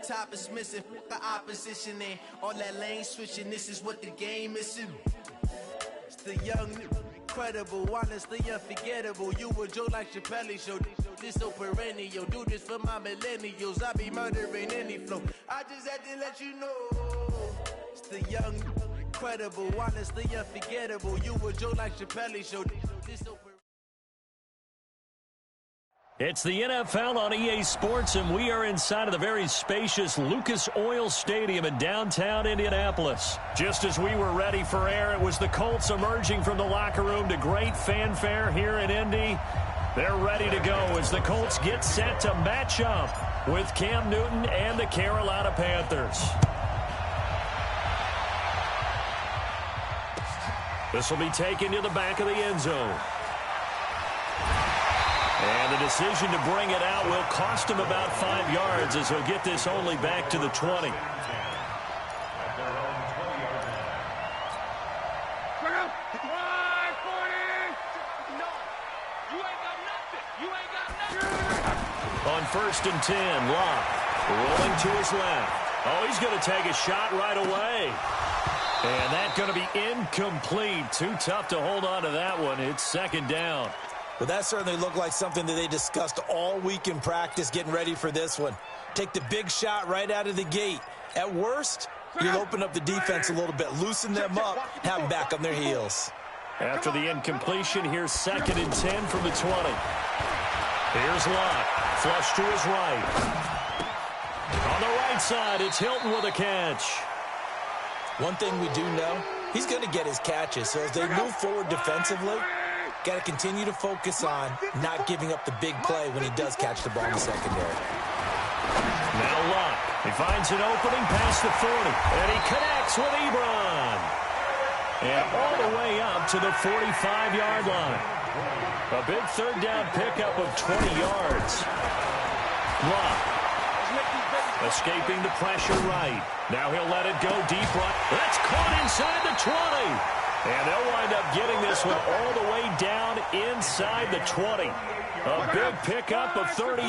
top is missing. The opposition and all that lane switching. This is what the game missing. It's the young, incredible, honestly unforgettable. You a joke like Chappelle show. This so perennial. Do this for my millennials. I be murdering any flow. I just had to let you know. It's the young, incredible, honestly unforgettable. You a joke like Chappelle show. This so It's the NFL on EA Sports, and we are inside of the very spacious Lucas Oil Stadium in downtown Indianapolis. Just as we were ready for air, it was the Colts emerging from the locker room to great fanfare here in Indy. They're ready to go as the Colts get set to match up with Cam Newton and the Carolina Panthers. This will be taken to the back of the end zone. And the decision to bring it out will cost him about 5 yards as he'll get this only back to the 20. On 1st and 10, Locke rolling to his left. Oh, he's going to take a shot right away. And that's going to be incomplete. Too tough to hold on to that one. It's 2nd down. But that certainly looked like something that they discussed all week in practice, getting ready for this one. Take the big shot right out of the gate. At worst, you'll open up the defense a little bit, loosen them up, have them back on their heels. After the incompletion, here's 2nd and 10 from the 20. Here's Locke, flush to his right. On the right side, it's Hilton with a catch. One thing we do know, he's going to get his catches. So as they move forward defensively, got to continue to focus on not giving up the big play when he does catch the ball in the secondary. Now Locke. He finds an opening past the 40. And he connects with Ebron. And all the way up to the 45-yard line. A big 3rd down pickup of 20 yards. Locke. Escaping the pressure right. Now he'll let it go deep right. That's caught inside the 20. And they'll wind up getting this one all the way down inside the 20. A big pickup of 38.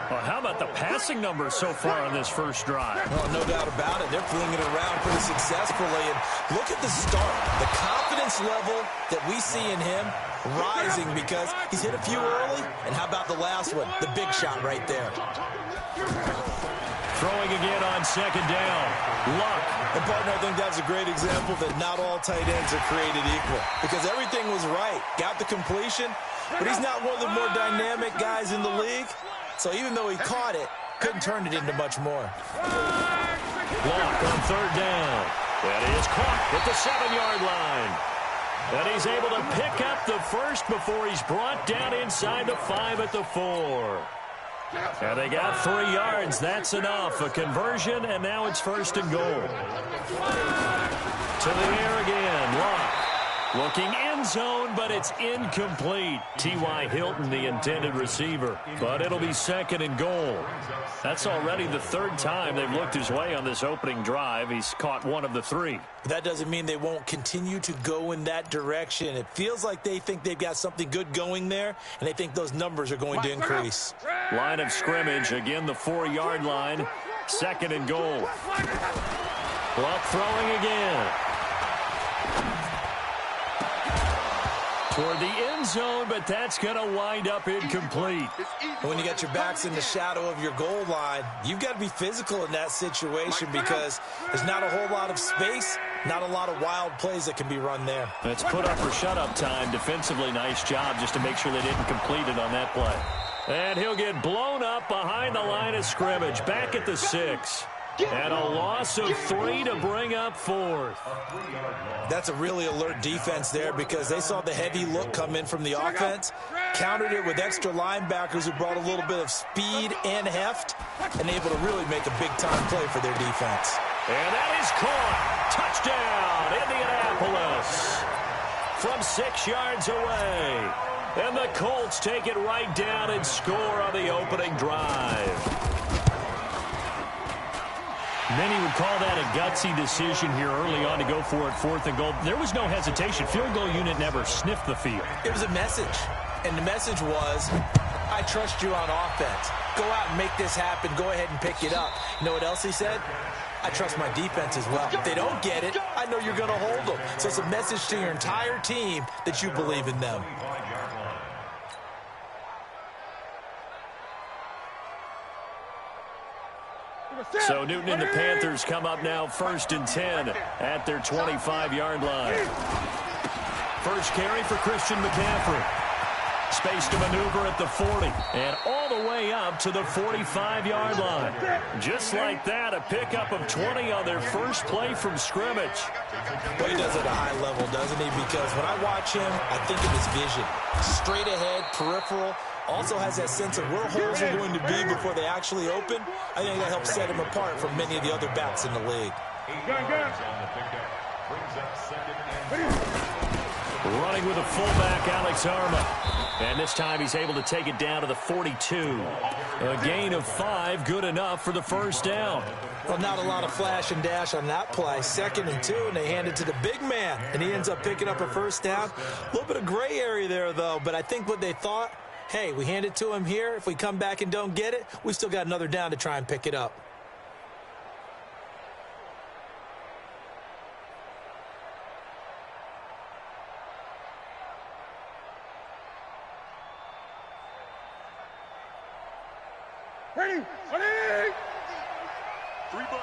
Well, how about the passing numbers so far on this first drive? Oh, no doubt about it. They're flinging it around pretty successfully. And look at the start. The confidence level that we see in him rising because he's hit a few early. And how about the last one? The big shot right there. Throwing again on 2nd down. Luck. And, partner, I think that's a great example that not all tight ends are created equal. Because everything was right. Got the completion, but he's not one of the more dynamic guys in the league. So even though he caught it, couldn't turn it into much more. Luck on 3rd down. That is caught at the 7-yard line. And he's able to pick up the first before he's brought down inside the 5 at the 4. And they got 3 yards. That's enough. A conversion, and now it's 1st and goal. To the air again. Locke looking end zone, but it's incomplete. T.Y. Hilton, the intended receiver. But it'll be 2nd and goal. That's already the 3rd time they've looked his way on this opening drive. He's caught 1 of the 3. That doesn't mean they won't continue to go in that direction. It feels like they think they've got something good going there, and they think those numbers are going to increase. Line of scrimmage, again the 4-yard line. 2nd and goal. Luck throwing again. Toward the end zone, but that's going to wind up incomplete. When you got your backs in the shadow of your goal line, you've got to be physical in that situation because there's not a whole lot of space, not a lot of wild plays that can be run there. It's put up or shut up time. Defensively, nice job just to make sure they didn't complete it on that play. And he'll get blown up behind the line of scrimmage, back at the 6. And a loss of 3 to bring up 4th. That's a really alert defense there because they saw the heavy look come in from the offense, countered it with extra linebackers who brought a little bit of speed and heft, and able to really make a big-time play for their defense. And that is caught. Touchdown, Indianapolis. From 6 yards away. And the Colts take it right down and score on the opening drive. Many would call that a gutsy decision here early on to go for it 4th and goal. There was no hesitation. Field goal unit never sniffed the field. It was a message, and the message was, I trust you on offense. Go out and make this happen. Go ahead and pick it up. You know what else he said? I trust my defense as well. If they don't get it, I know you're going to hold them. So it's a message to your entire team that you believe in them. So Newton and the Panthers come up now 1st and 10 at their 25-yard line. First carry for Christian McCaffrey. Space to maneuver at the 40 and all the way up to the 45-yard line. Just like that, a pickup of 20 on their first play from scrimmage. Well, he does it at a high level, doesn't he? Because when I watch him, I think of his vision. Straight ahead, peripheral. Also has that sense of where holes are going to be before they actually open. I think that helps set him apart from many of the other backs in the league. Running with a fullback, Alex Arma. And this time he's able to take it down to the 42. A gain of 5, good enough for the first down. Well, not a lot of flash and dash on that play. 2nd and 2, and they hand it to the big man. And he ends up picking up a first down. A little bit of gray area there, though. But I think what they thought, hey, we hand it to him here. If we come back and don't get it, we still got another down to try and pick it up. Ready? Ready? 3 bud.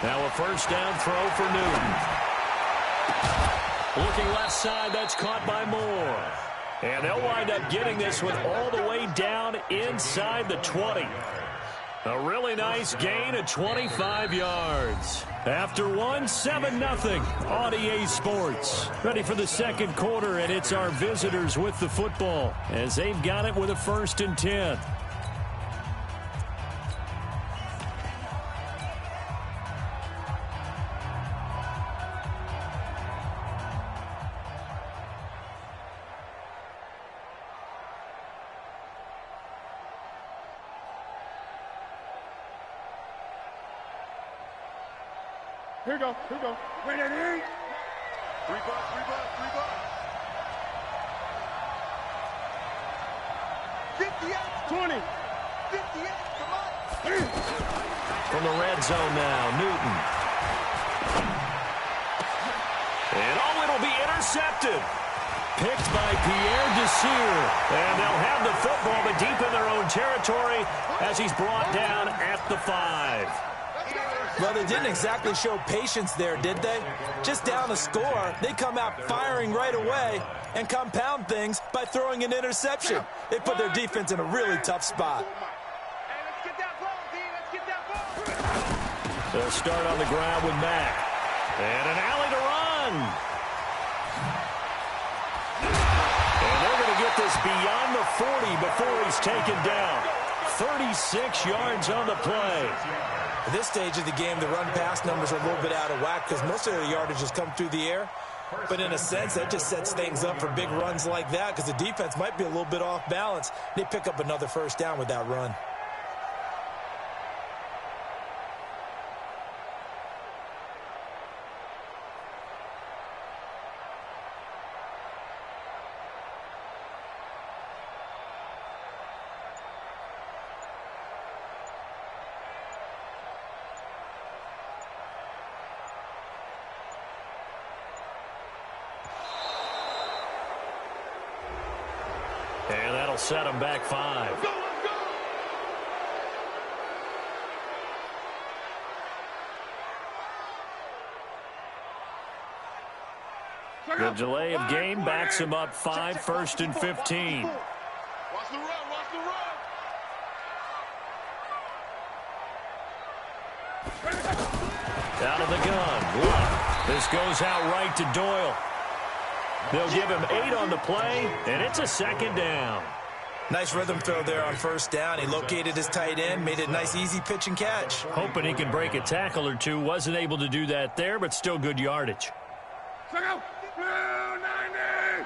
Now a first down throw for Newton. Looking left side, that's caught by Moore. And they'll wind up getting this one all the way down inside the 20. A really nice gain of 25 yards. After 7-0 on EA Sports. Ready for the second quarter, and it's our visitors with the football as they've got it with a 1st and 10. Here we go. Ready? 3 bud. 58. 20. 58. Come on. From the red zone now, Newton. And it'll be intercepted. Picked by Pierre Desir. And they'll have the football, but deep in their own territory as he's brought down at the 5. Well, they didn't exactly show patience there, did they? Just down a score, they come out firing right away and compound things by throwing an interception. They put their defense in a really tough spot. They'll start on the ground with Mack. And an alley to run. And they're going to get this beyond the 40 before he's taken down. 36 yards on the play. At this stage of the game, the run-pass numbers are a little bit out of whack because most of their yardage has come through the air. But in a sense, that just sets things up for big runs like that because the defense might be a little bit off balance. They pick up another first down with that run. And that'll set him back 5. The delay of game backs him up 5, 1st and 15. Watch the run. Out of the gun. Luck. This goes out right to Doyle. They'll give him 8 on the play, and it's a 2nd down. Nice rhythm throw there on first down. He located his tight end, made it a nice, easy pitch and catch. Hoping he can break a tackle or two. Wasn't able to do that there, but still good yardage. Check out. 90.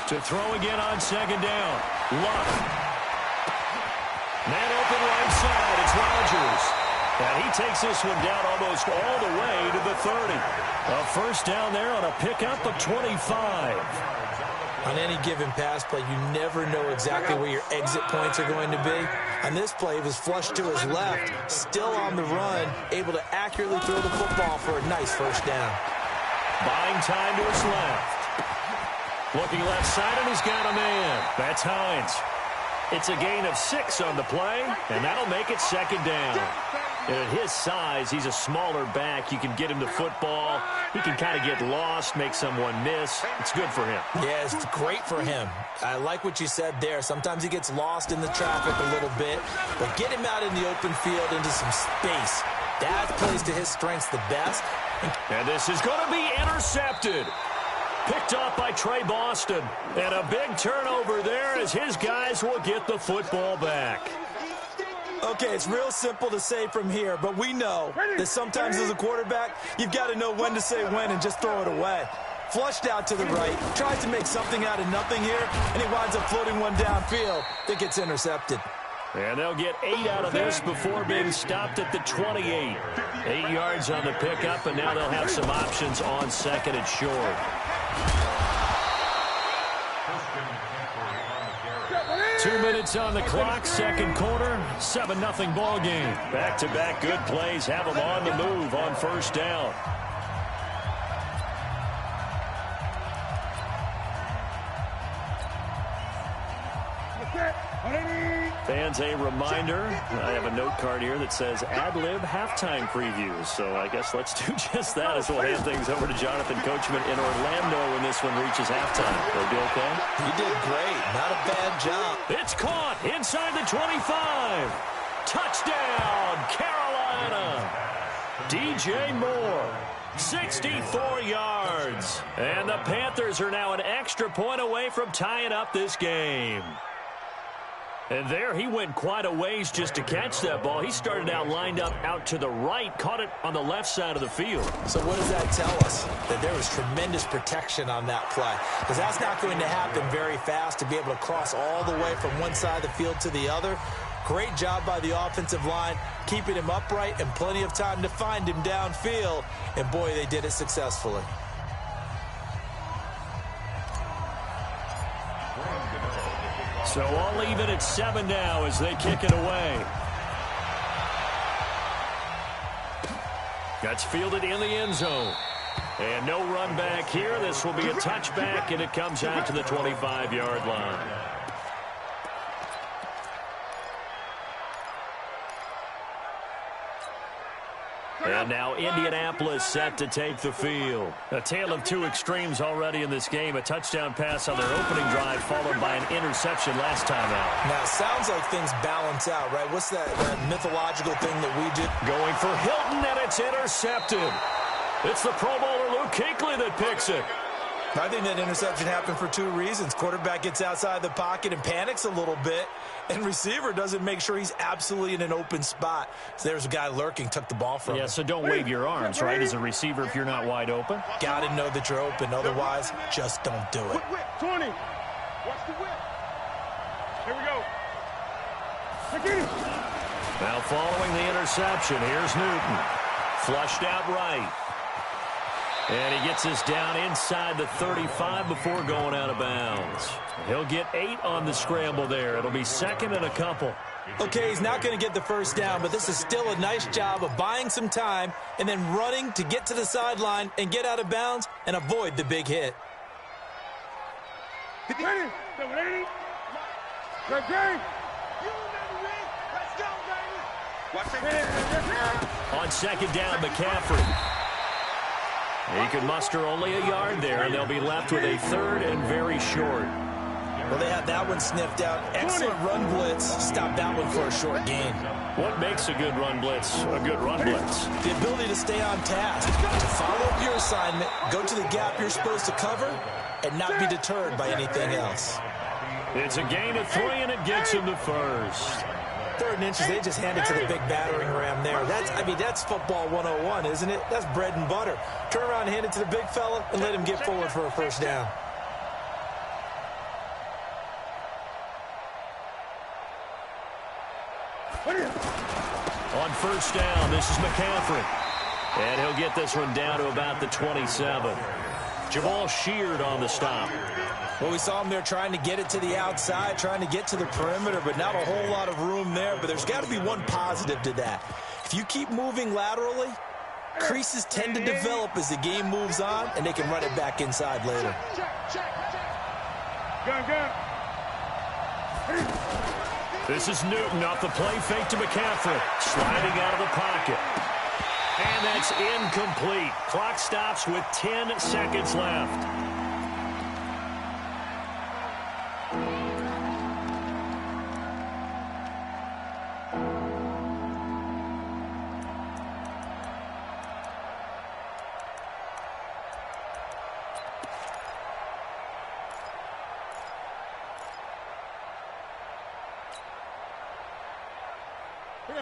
To throw again on 2nd down. Luck. Man open right side. It's Rodgers. And he takes this one down almost all the way to the 30. A first down there on a pickup of 25. On any given pass play, you never know exactly where your exit points are going to be. On this play, it was flushed to his left, still on the run, able to accurately throw the football for a nice first down. Buying time to his left. Looking left side, and he's got a man. That's Hines. It's a gain of 6 on the play, and that'll make it second down. And at his size, he's a smaller back. You can get him the football. He can kind of get lost, make someone miss. It's good for him. Yeah, it's great for him. I like what you said there. Sometimes he gets lost in the traffic a little bit, but get him out in the open field into some space. That plays to his strengths the best. And this is going to be intercepted. Picked off by Trey Boston. And a big turnover there as his guys will get the football back. Okay, it's real simple to say from here, but we know that sometimes as a quarterback, you've got to know when to say when and just throw it away. Flushed out to the right, tries to make something out of nothing here, and he winds up floating one downfield that gets intercepted. And they'll get 8 out of this before being stopped at the 28. 8 yards on the pickup, and now they'll have some options on second and short. Two minutes on the clock, second quarter, 7-0 ball game. Back-to-back good plays have them on the move on first down. Fans, a reminder, I have a note card here that says ad-lib halftime previews. So I guess let's do just that as we'll hand things over to Jonathan Coachman in Orlando when this one reaches halftime. They'll be okay? You did great. Not a bad job. It's caught inside the 25. Touchdown, Carolina. DJ Moore. 64 yards. And the Panthers are now an extra point away from tying up this game. And there he went quite a ways just to catch that ball. He started out lined up out to the right, caught it on the left side of the field. So what does that tell us? That there was tremendous protection on that play. Because that's not going to happen very fast to be able to cross all the way from one side of the field to the other. Great job by the offensive line, keeping him upright and plenty of time to find him downfield. And boy, they did it successfully. So all even at 7 now as they kick it away. That's fielded in the end zone. And no run back here. This will be a touchback, and it comes out to the 25-yard line. And now Indianapolis set to take the field. A tale of two extremes already in this game. A touchdown pass on their opening drive followed by an interception last time out. Now, it sounds like things balance out, right? What's that mythological thing that we do? Going for Hilton, and it's intercepted. It's the Pro Bowler Luke Kuechly that picks it. I think that interception happened for two reasons. Quarterback gets outside the pocket and panics a little bit, and receiver doesn't make sure he's absolutely in an open spot. So there's a guy lurking, took the ball from him. Yeah, so don't wave your arms, right, as a receiver if you're not wide open. Got to know that you're open. Otherwise, just don't do it. Whip, 20. Watch the whip. Here we go. Now following the interception, here's Newton. Flushed out right. And he gets us down inside the 35 before going out of bounds. He'll get 8 on the scramble there. It'll be second and a couple. Okay, he's not going to get the first down, but this is still a nice job of buying some time and then running to get to the sideline and get out of bounds and avoid the big hit. Ready? Ready? Ready? Let's go, baby. On second down, McCaffrey. He could muster only a yard there, and they'll be left with a third and very short. Well, they had that one sniffed out. Excellent run blitz. Stop that one for a short gain. What makes a good run blitz a good run blitz? The ability to stay on task, to follow up your assignment, go to the gap you're supposed to cover, and not be deterred by anything else. It's a gain of 3, and it gets him to first. 3rd and inches, they just hand it to the big battering ram there. That's football 101, isn't it? That's bread and butter. Turn around and hand it to the big fella and let him get forward for a first down. On first down, this is McCaffrey. And he'll get this one down to about the 27. Jamal Sheard on the stop. Well, we saw him there trying to get it to the outside, trying to get to the perimeter, but not a whole lot of room there. But there's got to be one positive to that. If you keep moving laterally, creases tend to develop as the game moves on, and they can run it back inside later. This is Newton off the play fake to McCaffrey. Sliding out of the pocket. And that's incomplete. Clock stops with 10 seconds left.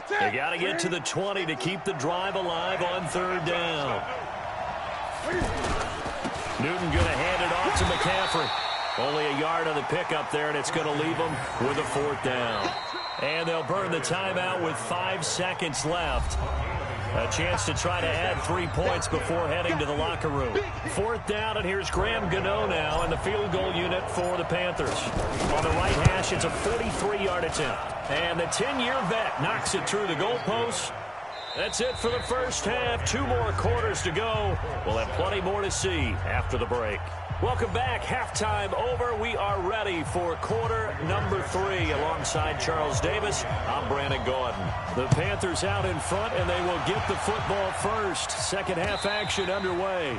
They got to get to the 20 to keep the drive alive on third down. Newton going to hand it off to McCaffrey. Only a yard on the pickup there, and it's going to leave them with a fourth down. And they'll burn the timeout with 5 seconds left. A chance to try to add 3 points before heading to the locker room. Fourth down, and here's Graham Gano now in the field goal unit for the Panthers. On the right hash, it's a 43-yard attempt. And the 10-year vet knocks it through the goalpost. That's it for the first half. 2 more quarters to go. We'll have plenty more to see after the break. Welcome back. Halftime over. We are ready for quarter number 3. Alongside Charles Davis, I'm Brandon Gordon. The Panthers out in front, and they will get the football first. Second half action underway.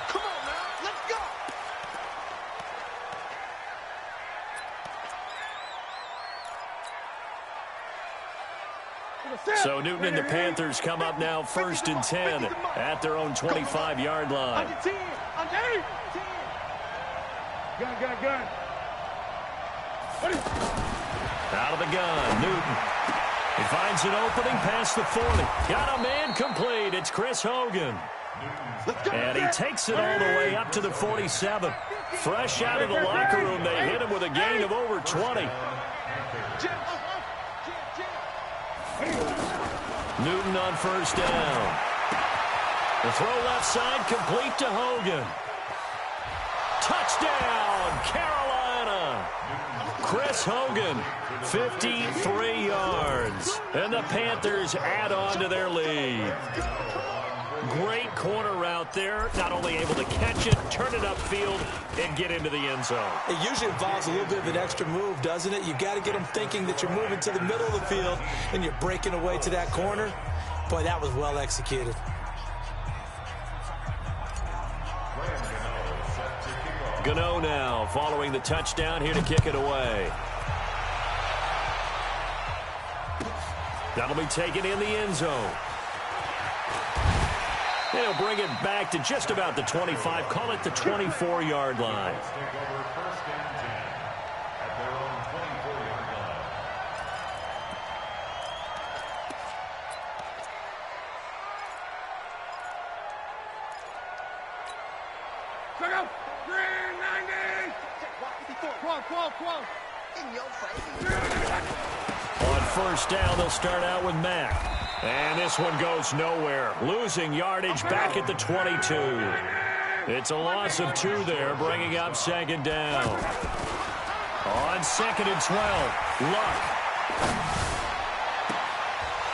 Come on now, let's go. So Newton and the Panthers come up now first and 10 at their own 25-yard line. Gun. Out of the gun, Newton. He finds an opening past the 40. Got a man complete. It's Chris Hogan. And he takes it all the way up to the 47. Fresh out of the locker room, they hit him with a gain of over 20. Newton on first down. The throw left side complete to Hogan. Touchdown, Carolina. Chris Hogan, 53 yards. And the Panthers add on to their lead. Great corner route there. Not only able to catch it, turn it upfield, and get into the end zone. It usually involves a little bit of an extra move, doesn't it? You've got to get them thinking that you're moving to the middle of the field and you're breaking away to that corner. Boy, that was well executed. Gano now following the touchdown here to kick it away. That'll be taken in the end zone. They'll bring it back to just about the 25. Call it the 24-yard line. On first down, they'll start out with Mack. And this one goes nowhere. Losing yardage back at the 22. It's a loss of 2 there, bringing up second down. On second and 12, Luck.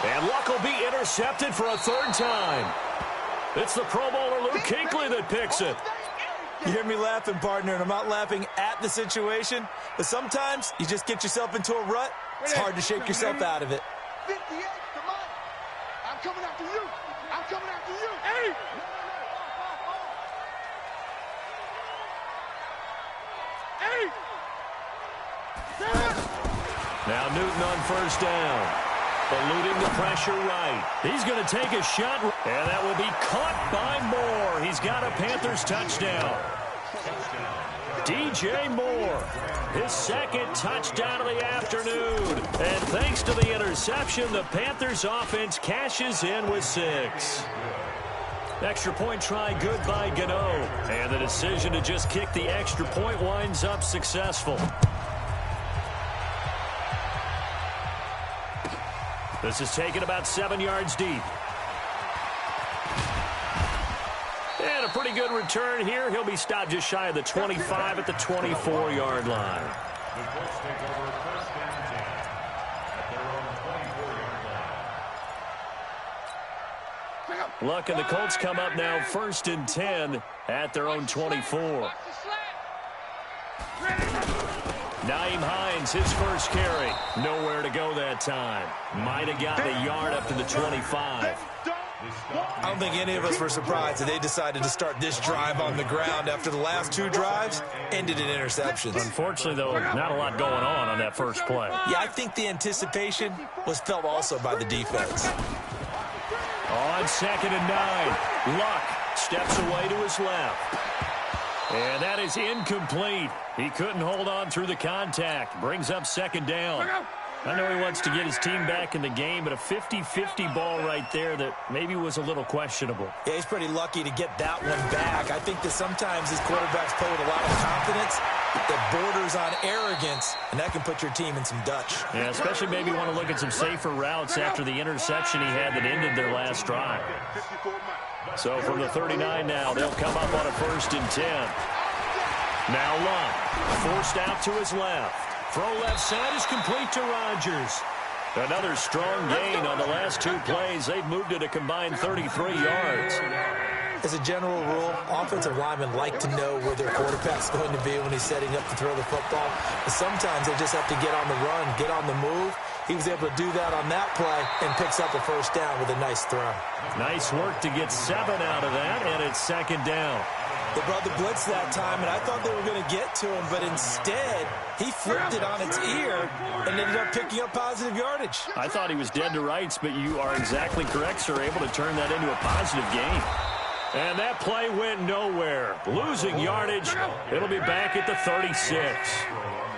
And Luck will be intercepted for a 3rd time. It's the Pro Bowler Luke Kuechly that picks it. You hear me laughing, partner, and I'm not laughing at the situation, but sometimes you just get yourself into a rut. It's hard to shake yourself out of it. 58 to mine. I'm coming after you. I'm coming after you. Hey! Now Newton on first down. Eluding the pressure right. He's going to take a shot, and that will be caught by Moore. He's got a Panthers touchdown. DJ Moore, his 2nd touchdown of the afternoon. And thanks to the interception, the Panthers offense cashes in with 6. Extra point try good by Gano. And the decision to just kick the extra point winds up successful. This is taken about 7 yards deep. And a pretty good return here. He'll be stopped just shy of the 25 at the 24-yard line. The Colts take over first and 10 at their own 24-yard line. Luck, and the Colts come up now first and 10 at their own 24. Naeem Hines, his first carry. Nowhere to go that time. Might have gotten a yard up to the 25. I don't think any of us were surprised that they decided to start this drive on the ground after the last 2 drives ended in interceptions. Unfortunately, though, not a lot going on that first play. Yeah, I think the anticipation was felt also by the defense. On 2nd and 9, Luck steps away to his left. And that is incomplete. He couldn't hold on through the contact. Brings up 2nd down. I know he wants to get his team back in the game, but a 50-50 ball right there that maybe was a little questionable. Yeah, he's pretty lucky to get that one back. I think that sometimes these quarterbacks play with a lot of confidence that borders on arrogance, and that can put your team in some Dutch. Yeah, especially maybe want to look at some safer routes after the interception he had that ended their last drive. So from the 39 now, they'll come up on a 1st and 10. Now Luck, forced out to his left. Throw left side is complete to Rodgers. Another strong gain on the last 2 plays. They've moved it a combined 33 yards. As a general rule, offensive linemen like to know where their quarterback's going to be when he's setting up to throw the football. But sometimes they just have to get on the run, get on the move. He was able to do that on that play and picks up a 1st down with a nice throw. Nice work to get 7 out of that, and it's 2nd down. They brought the blitz that time, and I thought they were going to get to him, but instead, he flipped it on its ear and ended up picking up positive yardage. I thought he was dead to rights, but you are exactly correct, sir, able to turn that into a positive gain. And that play went nowhere. Losing yardage. It'll be back at the 36.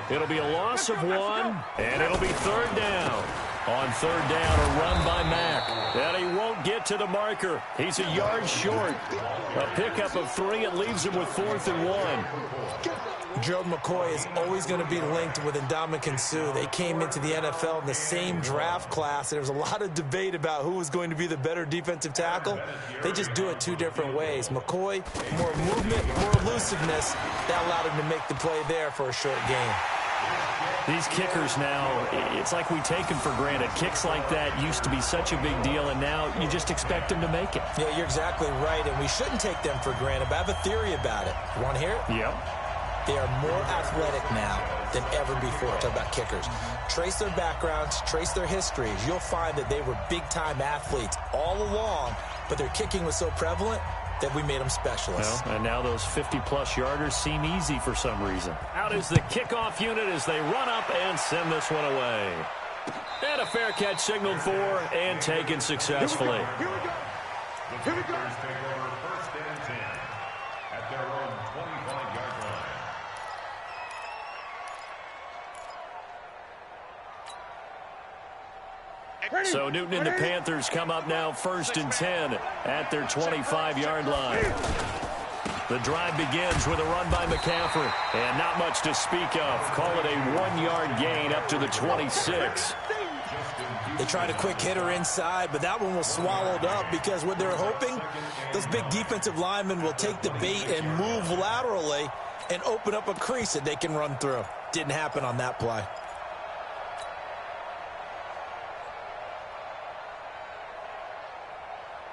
It'll be a loss of 1, and it'll be 3rd down. On 3rd down, a run by Mack. And he won't get to the marker. He's a yard short. A pickup of 3. It leaves him with 4th and 1. Gerald McCoy is always going to be linked with Ndamukong Suh. They came into the NFL in the same draft class. There was a lot of debate about who was going to be the better defensive tackle. They just do it 2 different ways. McCoy, more movement, more elusiveness. That allowed him to make the play there for a short gain. These kickers now, it's like we take them for granted. Kicks like that used to be such a big deal, and now you just expect them to make it. Yeah, you're exactly right, and we shouldn't take them for granted, but I have a theory about it. You want to hear it? Yep. They are more athletic now than ever before. Talk about kickers. Trace their backgrounds, trace their histories. You'll find that they were big-time athletes all along, but their kicking was so prevalent that we made them specialists. Well, and now those 50-plus yarders seem easy for some reason. Out is the kickoff unit as they run up and send this one away. And a fair catch signaled for and taken successfully. The Panthers take over first and 10 at their own 25-yard line. So Newton and the Panthers come up now 1st and 10 at their 25-yard line. The drive begins with a run by McCaffrey, and not much to speak of. Call it a 1-yard gain up to the 26. They tried a quick hitter inside, but that one was swallowed up because what they're hoping, those big defensive linemen will take the bait and move laterally and open up a crease that they can run through. Didn't happen on that play.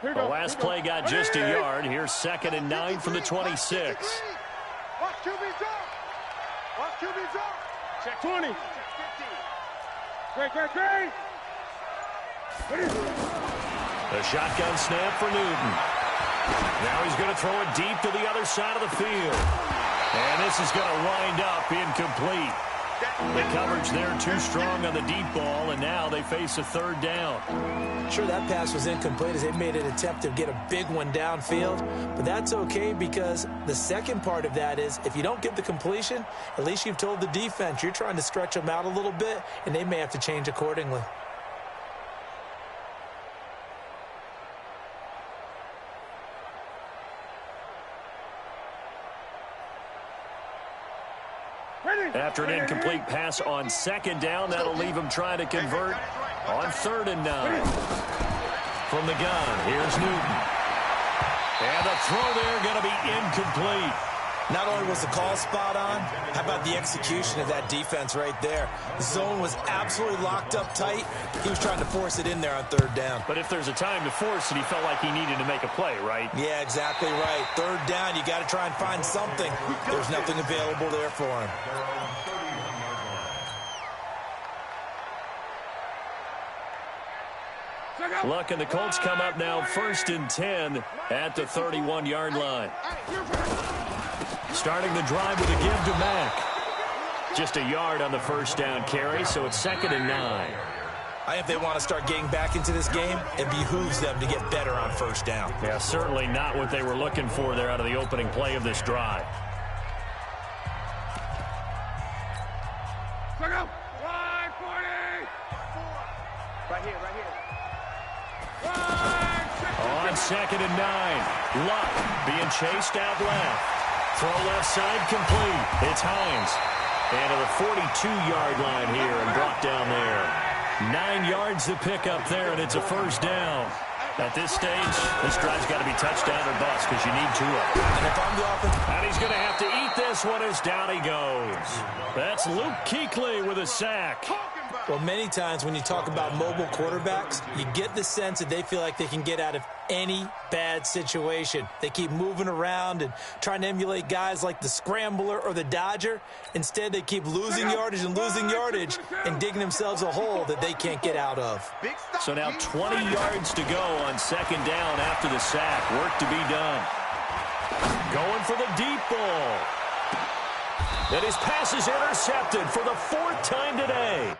The last play got just a yard. Here's 2nd and 9 from the 26. Watch QB drop. Watch QB drop. Check 20. Great. The shotgun snap for Newton. Now he's going to throw it deep to the other side of the field. And this is going to wind up incomplete. The coverage there too strong on the deep ball, and now they face a 3rd down. Sure, that pass was incomplete as they made an attempt to get a big one downfield, but that's okay because the second part of that is if you don't get the completion, at least you've told the defense you're trying to stretch them out a little bit, and they may have to change accordingly. After an incomplete pass on second down, that'll leave him trying to convert on 3rd and 9. From the gun, here's Newton. And the throw there going to be incomplete. Not only was the call spot on, how about the execution of that defense right there? The zone was absolutely locked up tight. He was trying to force it in there on 3rd down. But if there's a time to force it, he felt like he needed to make a play, right? Yeah, exactly right. 3rd down, you got to try and find something. There's nothing available there for him. Luck and the Colts come up now 1st and 10 at the 31-yard line. Starting the drive with a give to Mack. Just a yard on the 1st down carry, so it's 2nd and 9. If they want to start getting back into this game, it behooves them to get better on 1st down. Yeah, certainly not what they were looking for there out of the opening play of this drive. On 2nd and 9, Luck being chased out left. Throw left side complete. It's Hines. And to the 42-yard line here and brought down there. 9 yards to pick up there, and it's a 1st down. At this stage, this drive's got to be touchdown or bust because you need 2 of them. And if I'm the offense, and he's going to have to eat this one as down he goes. That's Luke Kuechly with a sack. Well, many times when you talk about mobile quarterbacks, you get the sense that they feel like they can get out of any bad situation. They keep moving around and trying to emulate guys like the Scrambler or the Dodger. Instead, they keep losing yardage and digging themselves a hole that they can't get out of. So now 20 yards to go on 2nd down after the sack. Work to be done. Going for the deep ball. And his pass is intercepted for the 4th time today.